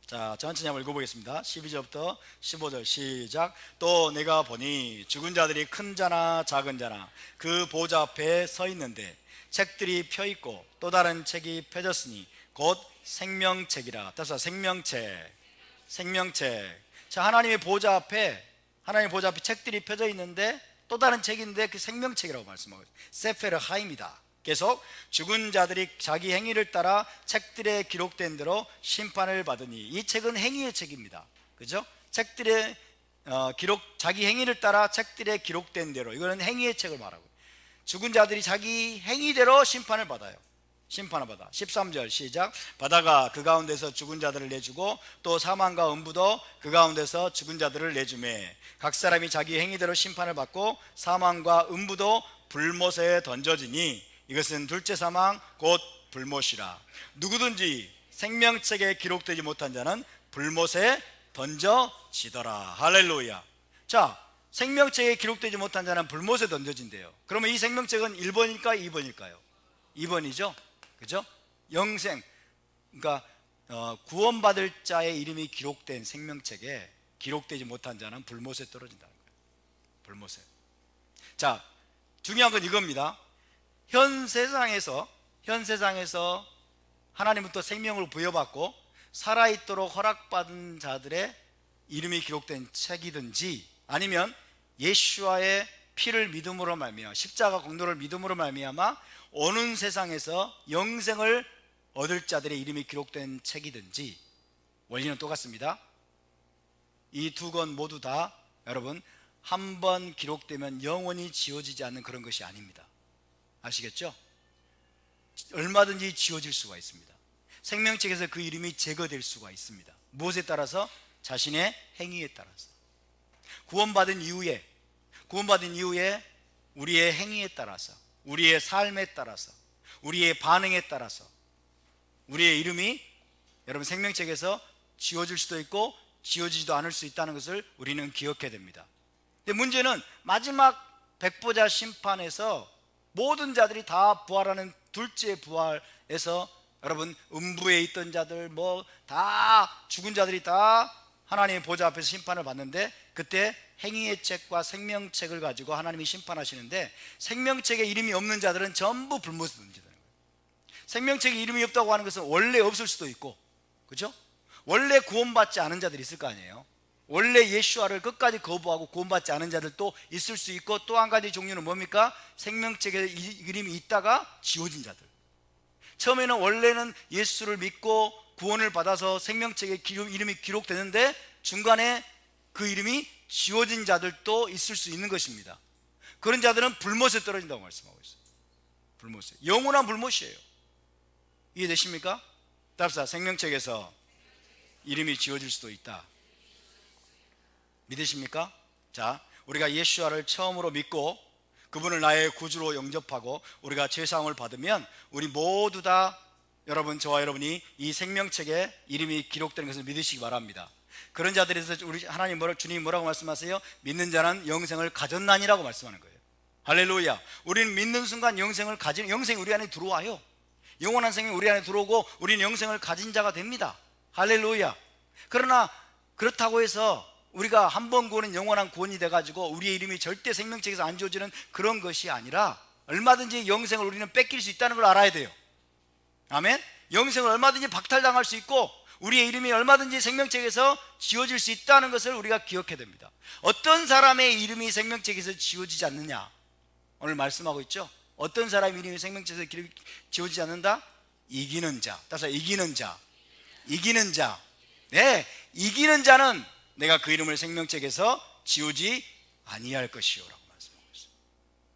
A: 자, 천천히 한번 읽어보겠습니다. 12절부터 15절 시작. 또 내가 보니 죽은 자들이 큰 자나 작은 자나 그 보좌 앞에 서 있는데 책들이 펴있고 또 다른 책이 펴졌으니 곧 생명책이라. 따라서 생명책, 생명책. 자, 하나님의 보좌 앞에 책들이 펴져 있는데 또 다른 책인데 그 생명책이라고 말씀하고 있어요. 세페르 하임이다. 계속 죽은 자들이 자기 행위를 따라 책들에 기록된 대로 심판을 받으니 이 책은 행위의 책입니다. 그죠? 책들의 자기 행위를 따라 책들에 기록된 대로, 이거는 행위의 책을 말하고, 죽은 자들이 자기 행위대로 심판을 받아요. 심판을 받아. 13절 시작. 바다가 그 가운데서 죽은 자들을 내주고 또 사망과 음부도 그 가운데서 죽은 자들을 내주매 각 사람이 자기 행위대로 심판을 받고 사망과 음부도 불못에 던져지니 이것은 둘째 사망 곧 불못이라. 누구든지 생명책에 기록되지 못한 자는 불못에 던져지더라. 할렐루야. 자, 생명책에 기록되지 못한 자는 불못에 던져진대요. 그러면 이 생명책은 1번일까요? 2번일까요? 2번이죠. 그죠? 영생, 그러니까 구원받을 자의 이름이 기록된 생명책에 기록되지 못한 자는 불못에 떨어진다는 거예요. 불못에. 자, 중요한 건 이겁니다. 현 세상에서 하나님부터 생명을 부여받고 살아있도록 허락받은 자들의 이름이 기록된 책이든지 아니면 예수와의 피를 믿음으로 말미암아 십자가 공로를 믿음으로 말미암아 오는 세상에서 영생을 얻을 자들의 이름이 기록된 책이든지 원리는 똑같습니다. 이 두 권 모두 다 여러분 한 번 기록되면 영원히 지워지지 않는 그런 것이 아닙니다. 아시겠죠? 얼마든지 지워질 수가 있습니다. 생명책에서 그 이름이 제거될 수가 있습니다. 무엇에 따라서? 자신의 행위에 따라서. 구원받은 이후에 우리의 행위에 따라서, 우리의 삶에 따라서, 우리의 반응에 따라서 우리의 이름이 여러분 생명책에서 지워질 수도 있고 지워지지도 않을 수 있다는 것을 우리는 기억해야 됩니다. 근데 문제는 마지막 백보자 심판에서 모든 자들이 다 부활하는 둘째 부활에서 여러분 음부에 있던 자들 다 죽은 자들이 다 하나님의 보좌 앞에서 심판을 받는데 그때 행위의 책과 생명책을 가지고 하나님이 심판하시는데 생명책에 이름이 없는 자들은 전부 불못에 던지는 거예요. 생명책에 이름이 없다고 하는 것은 원래 없을 수도 있고, 그죠? 원래 구원받지 않은 자들이 있을 거 아니에요. 원래 예수와를 끝까지 거부하고 구원받지 않은 자들도 있을 수 있고, 또 한 가지 종류는 뭡니까? 생명책에 이름이 있다가 지워진 자들. 처음에는 원래는 예수를 믿고 구원을 받아서 생명책에 이름이 기록되는데 중간에 그 이름이 지워진 자들도 있을 수 있는 것입니다. 그런 자들은 불못에 떨어진다고 말씀하고 있어요. 불못에. 영원한 불못이에요. 이해되십니까? 답사 생명책에서 이름이 지워질 수도 있다. 믿으십니까? 자, 우리가 예수와를 처음으로 믿고 그분을 나의 구주로 영접하고 우리가 죄사함을 받으면 우리 모두 다 여러분, 저와 여러분이 이 생명책에 이름이 기록되는 것을 믿으시기 바랍니다. 그런 자들에서 우리 하나님 주님이 뭐라고 말씀하세요? 믿는 자는 영생을 가졌나니라고 말씀하는 거예요. 할렐루야. 우리는 믿는 순간 영생이 우리 안에 들어와요. 영원한 생명이 우리 안에 들어오고 우리는 영생을 가진 자가 됩니다. 할렐루야. 그러나 그렇다고 해서 우리가 한 번 구원은 영원한 구원이 돼가지고 우리의 이름이 절대 생명책에서 안 지워지는 그런 것이 아니라 얼마든지 영생을 우리는 뺏길 수 있다는 걸 알아야 돼요. 아멘. 영생을 얼마든지 박탈당할 수 있고 우리의 이름이 얼마든지 생명책에서 지워질 수 있다는 것을 우리가 기억해야 됩니다. 어떤 사람의 이름이 생명책에서 지워지지 않느냐, 오늘 말씀하고 있죠. 어떤 사람의 이름이 생명책에서 지워지지 않는다? 이기는 자. 따라서 이기는 자. 이기는 자. 네, 이기는 자는 내가 그 이름을 생명책에서 지우지 아니할 것이요 라고 말씀하고 있어요.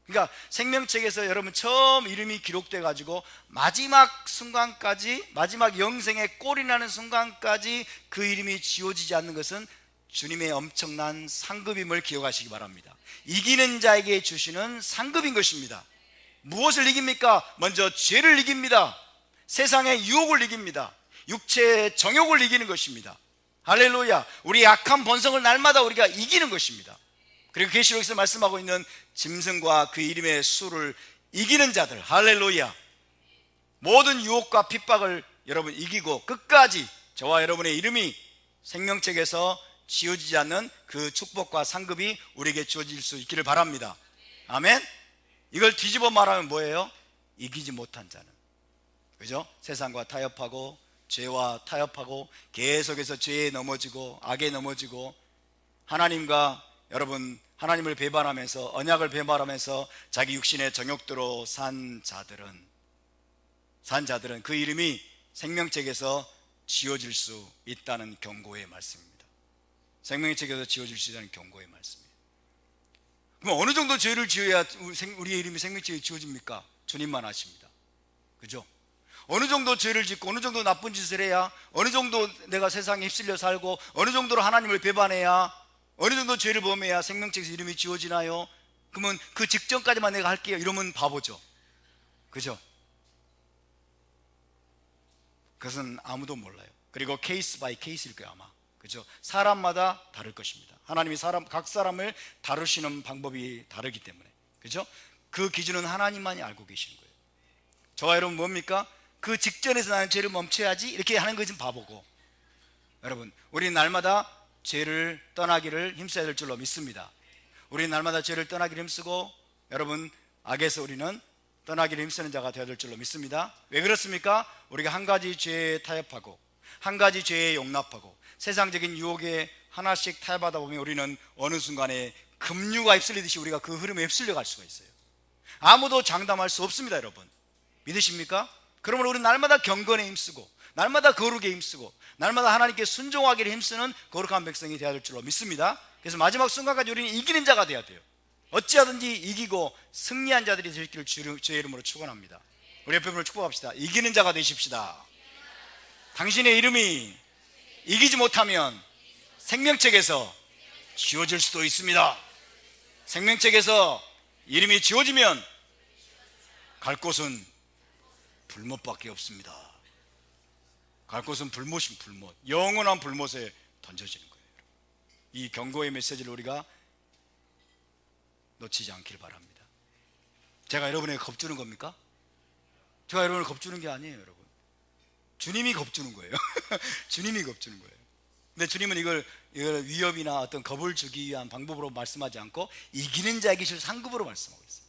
A: 그러니까 생명책에서 여러분 처음 이름이 기록돼 가지고 마지막 순간까지, 마지막 영생의 꼴이 나는 순간까지 그 이름이 지워지지 않는 것은 주님의 엄청난 상급임을 기억하시기 바랍니다. 이기는 자에게 주시는 상급인 것입니다. 무엇을 이깁니까? 먼저 죄를 이깁니다. 세상의 유혹을 이깁니다. 육체의 정욕을 이기는 것입니다. 할렐루야. 우리 약한 본성을 날마다 우리가 이기는 것입니다. 그리고 계시록에서 말씀하고 있는 짐승과 그 이름의 수를 이기는 자들, 할렐루야. 모든 유혹과 핍박을 여러분 이기고 끝까지 저와 여러분의 이름이 생명책에서 지워지지 않는 그 축복과 상급이 우리에게 주어질 수 있기를 바랍니다. 아멘. 이걸 뒤집어 말하면 뭐예요? 이기지 못한 자는, 그죠? 세상과 타협하고 죄와 타협하고 계속해서 죄에 넘어지고 악에 넘어지고 하나님과 여러분 하나님을 배반하면서 언약을 배반하면서 자기 육신의 정욕대로 산 자들은 그 이름이 생명책에서 지워질 수 있다는 경고의 말씀입니다. 생명책에서 지워질 수 있다는 경고의 말씀입니다. 그럼 어느 정도 죄를 지어야 우리의 이름이 생명책에 지워집니까? 주님만 아십니다. 그죠? 어느 정도 죄를 짓고 어느 정도 나쁜 짓을 해야, 어느 정도 내가 세상에 휩쓸려 살고 어느 정도로 하나님을 배반해야, 어느 정도 죄를 범해야 생명책에서 이름이 지워지나요? 그러면 그 직전까지만 내가 할게요 이러면 바보죠. 그죠? 그것은 아무도 몰라요. 그리고 케이스 바이 케이스일 거예요 아마. 그죠? 사람마다 다를 것입니다. 하나님이 각 사람을 다루시는 방법이 다르기 때문에, 그죠? 그 기준은 하나님만이 알고 계시는 거예요. 저와 여러분 뭡니까? 그 직전에서 나는 죄를 멈춰야지 이렇게 하는 것은 바보고, 여러분 우리는 날마다 죄를 떠나기를 힘써야 될 줄로 믿습니다. 우리는 날마다 죄를 떠나기를 힘쓰고 여러분 악에서 우리는 떠나기를 힘쓰는 자가 되어야 될 줄로 믿습니다. 왜 그렇습니까? 우리가 한 가지 죄에 타협하고 한 가지 죄에 용납하고 세상적인 유혹에 하나씩 타협하다 보면 우리는 어느 순간에 급류가 휩쓸리듯이 우리가 그 흐름에 휩쓸려 갈 수가 있어요. 아무도 장담할 수 없습니다. 여러분 믿으십니까? 그러므로 우리는 날마다 경건에 힘쓰고 날마다 거룩에 힘쓰고 날마다 하나님께 순종하기를 힘쓰는 거룩한 백성이 되어야 될 줄로 믿습니다. 그래서 마지막 순간까지 우리는 이기는 자가 되어야 돼요. 어찌하든지 이기고 승리한 자들이 되시기를 주의 이름으로 축원합니다. 우리 옆에 분을 축복합시다. 이기는 자가 되십시다. 당신의 이름이 이기지 못하면 생명책에서 지워질 수도 있습니다. 생명책에서 이름이 지워지면 갈 곳은 불못밖에 없습니다. 갈 곳은 불못인 불못, 영원한 불못에 던져지는 거예요. 이 경고의 메시지를 우리가 놓치지 않기를 바랍니다. 제가 여러분에게 겁주는 겁니까? 제가 여러분을 겁주는 게 아니에요. 여러분 주님이 겁주는 거예요. 주님이 겁주는 거예요. 근데 주님은 이걸 위협이나 어떤 겁을 주기 위한 방법으로 말씀하지 않고 이기는 자에게 줄 상급으로 말씀하고 있어요.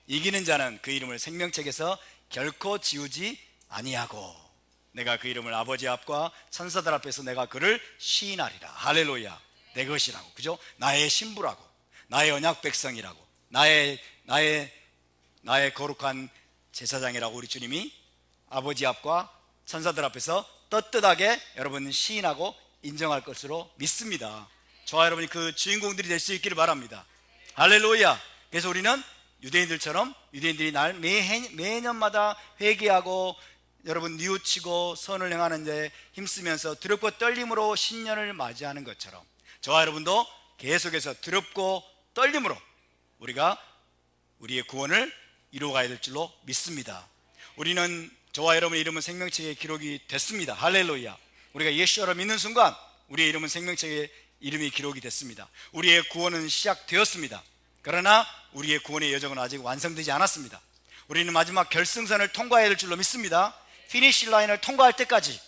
A: 이기는 자는 그 이름을 생명책에서 결코 지우지 아니하고 내가 그 이름을 아버지 앞과 천사들 앞에서 내가 그를 시인하리라. 할렐루야. 내 것이라고, 그죠? 나의 신부라고, 나의 언약 백성이라고, 나의 거룩한 제사장이라고 우리 주님이 아버지 앞과 천사들 앞에서 떳떳하게 여러분 시인하고 인정할 것으로 믿습니다. 저와 여러분이 그 주인공들이 될 수 있기를 바랍니다. 할렐루야. 그래서 우리는 유대인들처럼 유대인들이 매년마다 회개하고 여러분 뉘우치고 선을 행하는 데 힘쓰면서 두렵고 떨림으로 신년을 맞이하는 것처럼 저와 여러분도 계속해서 두렵고 떨림으로 우리가 우리의 구원을 이루어가야 될 줄로 믿습니다. 우리는 저와 여러분의 이름은 생명책에 기록이 됐습니다. 할렐루야. 우리가 예수를 믿는 순간 우리의 이름은 생명책에 이름이 기록이 됐습니다. 우리의 구원은 시작되었습니다. 그러나 우리의 구원의 여정은 아직 완성되지 않았습니다. 우리는 마지막 결승선을 통과해야 될 줄로 믿습니다. 피니시 라인을 통과할 때까지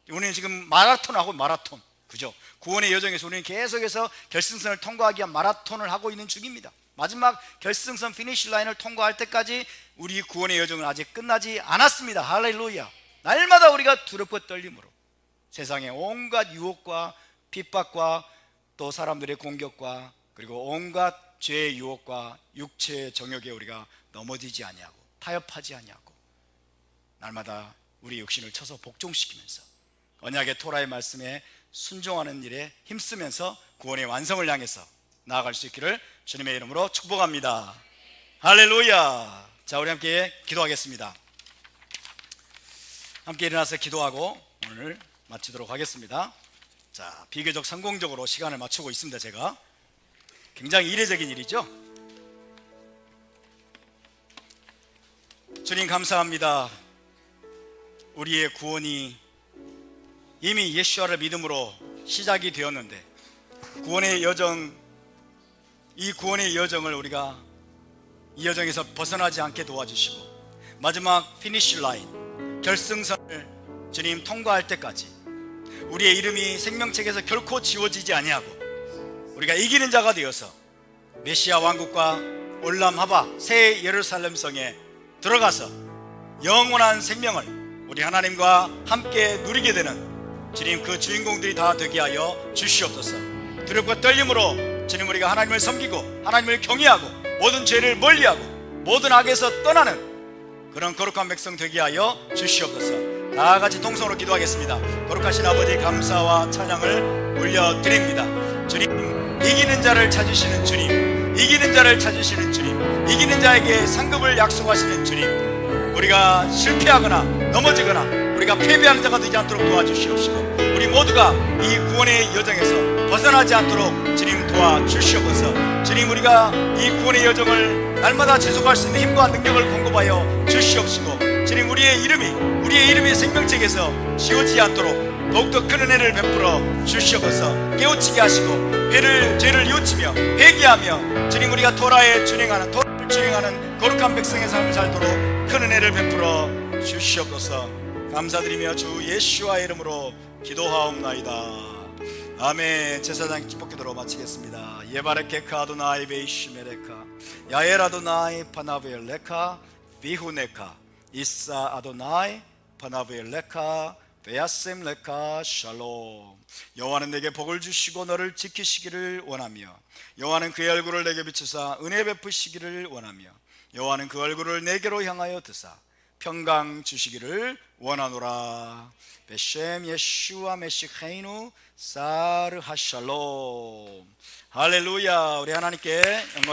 A: 우리는 지금 마라톤하고 마라톤, 그죠? 구원의 여정에서 우리는 계속해서 결승선을 통과하기 위한 마라톤을 하고 있는 중입니다. 마지막 결승선 피니시 라인을 통과할 때까지 우리 구원의 여정은 아직 끝나지 않았습니다. 할렐루야. 날마다 우리가 두렵고 떨림으로 세상의 온갖 유혹과 핍박과 또 사람들의 공격과 그리고 온갖 죄의 유혹과 육체의 정욕에 우리가 넘어지지 아니하고 타협하지 아니하고 날마다 우리 육신을 쳐서 복종시키면서 언약의 토라의 말씀에 순종하는 일에 힘쓰면서 구원의 완성을 향해서 나아갈 수 있기를 주님의 이름으로 축복합니다. 할렐루야. 자, 우리 함께 기도하겠습니다. 함께 일어나서 기도하고 오늘 마치도록 하겠습니다. 자, 비교적 성공적으로 시간을 맞추고 있습니다. 제가 굉장히 이례적인 일이죠. 주님 감사합니다. 우리의 구원이 이미 예수와를 믿음으로 시작이 되었는데 구원의 여정, 이 구원의 여정을 우리가 이 여정에서 벗어나지 않게 도와주시고 마지막 피니시 라인, 결승선을 주님 통과할 때까지 우리의 이름이 생명책에서 결코 지워지지 아니하고 우리가 이기는 자가 되어서 메시아 왕국과 올람하바 새 예루살렘 성에 들어가서 영원한 생명을 우리 하나님과 함께 누리게 되는 주님 그 주인공들이 다 되게 하여 주시옵소서. 두렵고 떨림으로 주님 우리가 하나님을 섬기고 하나님을 경외하고 모든 죄를 멀리하고 모든 악에서 떠나는 그런 거룩한 백성 되게 하여 주시옵소서. 다 같이 통성으로 기도하겠습니다. 거룩하신 아버지 감사와 찬양을 올려드립니다. 주님, 이기는 자를 찾으시는 주님, 이기는 자를 찾으시는 주님, 이기는 자에게 상급을 약속하시는 주님, 우리가 실패하거나 넘어지거나 우리가 패배하는 자가 되지 않도록 도와주시옵시고 우리 모두가 이 구원의 여정에서 벗어나지 않도록 주님 도와주시옵소서. 주님, 우리가 이 구원의 여정을 날마다 지속할 수 있는 힘과 능력을 공급하여 주시옵시고 주님, 우리의 이름이 생명책에서 지워지지 않도록 더욱더 큰 은혜를 베풀어 주시옵소서. 깨우치게 하시고 죄를 뉘우치며 회개하며 주님 우리가 토라를 준행하는 거룩한 백성의 삶을 살도록 큰 은혜를 베풀어 주시옵소서. 감사드리며 주 예수와의 이름으로 기도하옵나이다. 아멘. 제사장 축복기도로 마치겠습니다. 예바레케카 아도나이 베이시메레카 야엘 아도나이 파나벨레카 비후네카 이사 아도나이 파나벨레카 베야셈레카 샬롬. 여호와는 내게 복을 주시고 너를 지키시기를 원하며 여호와는 그의 얼굴을 내게 비추사 은혜 베푸시기를 원하며 여호와는 그 얼굴을 내게로 향하여 드사 평강 주시기를 원하노라. 베셈 예슈아 메시케이누 사르 하샬롬. 할렐루야. 우리 하나님께 영광